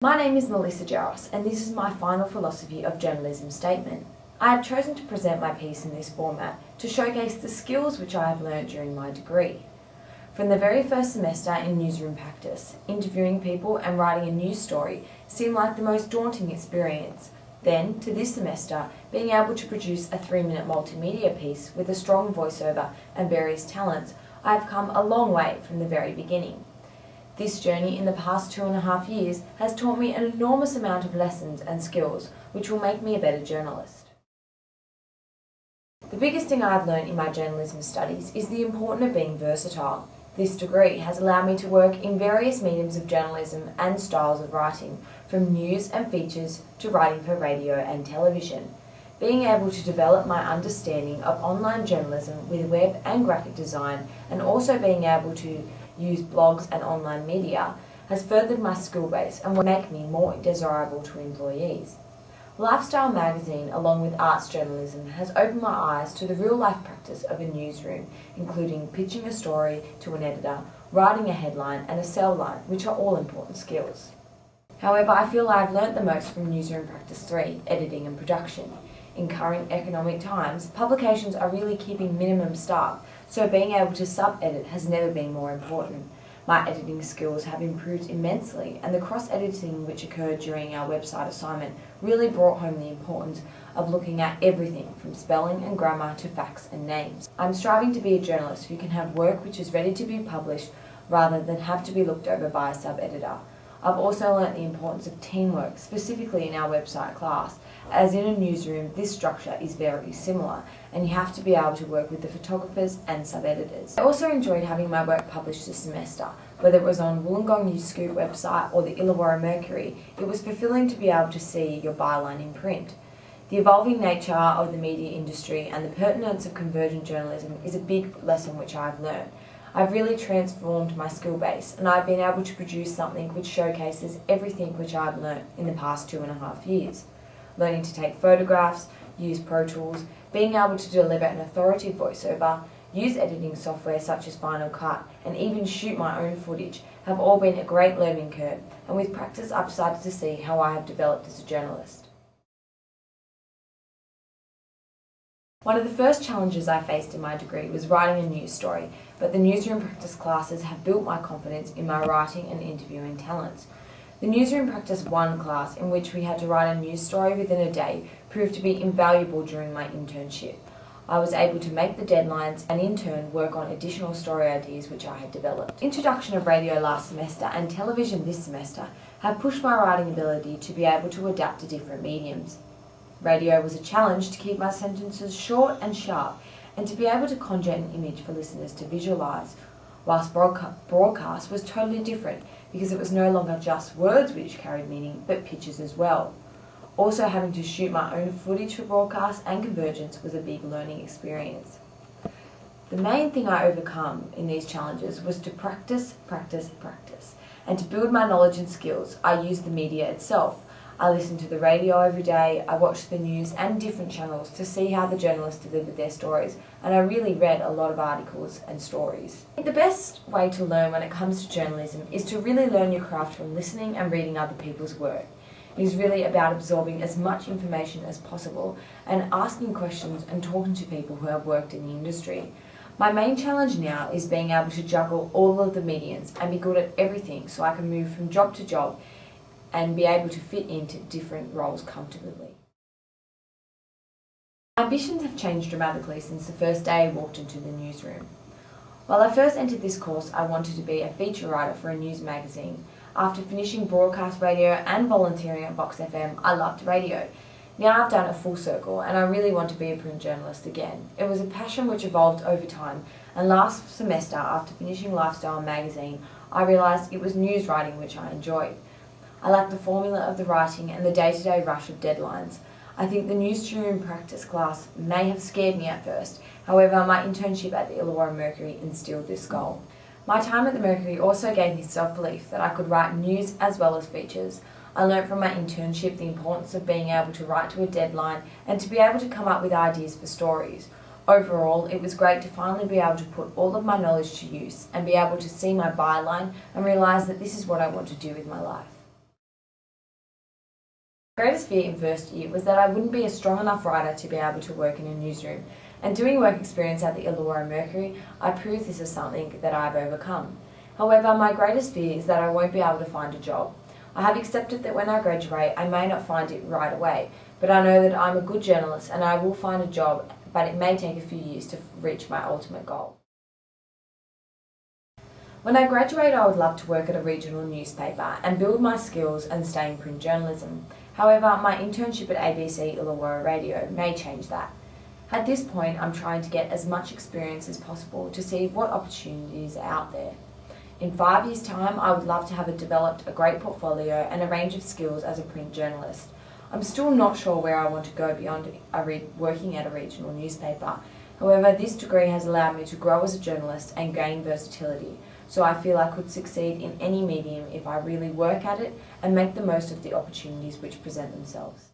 My name is Melissa Jaros, and this is my final philosophy of journalism statement. I have chosen to present my piece in this format to showcase the skills which I have learned during my degree. From the very first semester in newsroom practice, interviewing people and writing a news story seemed like the most daunting experience. Then, to this semester, being able to produce a 3-minute multimedia piece with a strong voiceover and various talents, I have come a long way from the very beginning. This journey in the past 2.5 years has taught me an enormous amount of lessons and skills which will make me a better journalist. The biggest thing I have learned in my journalism studies is the importance of being versatile. This degree has allowed me to work in various mediums of journalism and styles of writing, from news and features to writing for radio and television. Being able to develop my understanding of online journalism with web and graphic design, and also being able to use blogs and online media, has furthered my skill base and will make me more desirable to employees. Lifestyle magazine, along with arts journalism, has opened my eyes to the real-life practice of a newsroom, including pitching a story to an editor, writing a headline and a sell line, which are all important skills. However, I feel I have learnt the most from Newsroom Practice 3, editing and production. In current economic times, publications are really keeping minimum staff, so being able to sub-edit has never been more important. My editing skills have improved immensely, and the cross-editing which occurred during our website assignment really brought home the importance of looking at everything from spelling and grammar to facts and names. I'm striving to be a journalist who can have work which is ready to be published rather than have to be looked over by a sub-editor. I've also learnt the importance of teamwork, specifically in our website class, as in a newsroom this structure is very similar and you have to be able to work with the photographers and sub-editors. I also enjoyed having my work published this semester, whether it was on Wollongong News Scoop website or the Illawarra Mercury. It was fulfilling to be able to see your byline in print. The evolving nature of the media industry and the pertinence of convergent journalism is a big lesson which I've learned. I've really transformed my skill base, and I've been able to produce something which showcases everything which I've learnt in the past 2.5 years. Learning to take photographs, use Pro Tools, being able to deliver an authoritative voiceover, use editing software such as Final Cut, and even shoot my own footage have all been a great learning curve, and with practice I've started to see how I have developed as a journalist. One of the first challenges I faced in my degree was writing a news story, but the newsroom practice classes have built my confidence in my writing and interviewing talents. The Newsroom Practice 1 class, in which we had to write a news story within a day, proved to be invaluable during my internship. I was able to make the deadlines and in turn work on additional story ideas which I had developed. Introduction of radio last semester and television this semester have pushed my writing ability to be able to adapt to different mediums. Radio was a challenge to keep my sentences short and sharp and to be able to conjure an image for listeners to visualise, whilst broadcast was totally different because it was no longer just words which carried meaning but pictures as well. Also, having to shoot my own footage for broadcast and convergence was a big learning experience. The main thing I overcome in these challenges was to practice, and to build my knowledge and skills I used the media itself. I listened to the radio every day, I watched the news and different channels to see how the journalists delivered their stories, and I really read a lot of articles and stories. The best way to learn when it comes to journalism is to really learn your craft from listening and reading other people's work. It is really about absorbing as much information as possible and asking questions and talking to people who have worked in the industry. My main challenge now is being able to juggle all of the mediums and be good at everything so I can move from job to job and be able to fit into different roles comfortably. My ambitions have changed dramatically since the first day I walked into the newsroom. While I first entered this course, I wanted to be a feature writer for a news magazine. After finishing broadcast radio and volunteering at Box FM, I loved radio. Now I've done a full circle and I really want to be a print journalist again. It was a passion which evolved over time, and last semester, after finishing Lifestyle magazine, I realised it was news writing which I enjoyed. I like the formula of the writing and the day-to-day rush of deadlines. I think the newsroom practice class may have scared me at first, however my internship at the Illawarra Mercury instilled this goal. My time at the Mercury also gave me self-belief that I could write news as well as features. I learnt from my internship the importance of being able to write to a deadline and to be able to come up with ideas for stories. Overall, it was great to finally be able to put all of my knowledge to use and be able to see my byline and realise that this is what I want to do with my life. My greatest fear in first year was that I wouldn't be a strong enough writer to be able to work in a newsroom, and doing work experience at the Illawarra Mercury, I proved this is something that I've overcome. However, my greatest fear is that I won't be able to find a job. I have accepted that when I graduate, I may not find it right away, but I know that I'm a good journalist and I will find a job, but it may take a few years to reach my ultimate goal. When I graduate, I would love to work at a regional newspaper and build my skills and stay in print journalism. However, my internship at ABC Illawarra Radio may change that. At this point, I'm trying to get as much experience as possible to see what opportunities are out there. In 5 years' time, I would love to have developed a great portfolio and a range of skills as a print journalist. I'm still not sure where I want to go beyond working at a regional newspaper. However, this degree has allowed me to grow as a journalist and gain versatility, so I feel I could succeed in any medium if I really work at it and make the most of the opportunities which present themselves.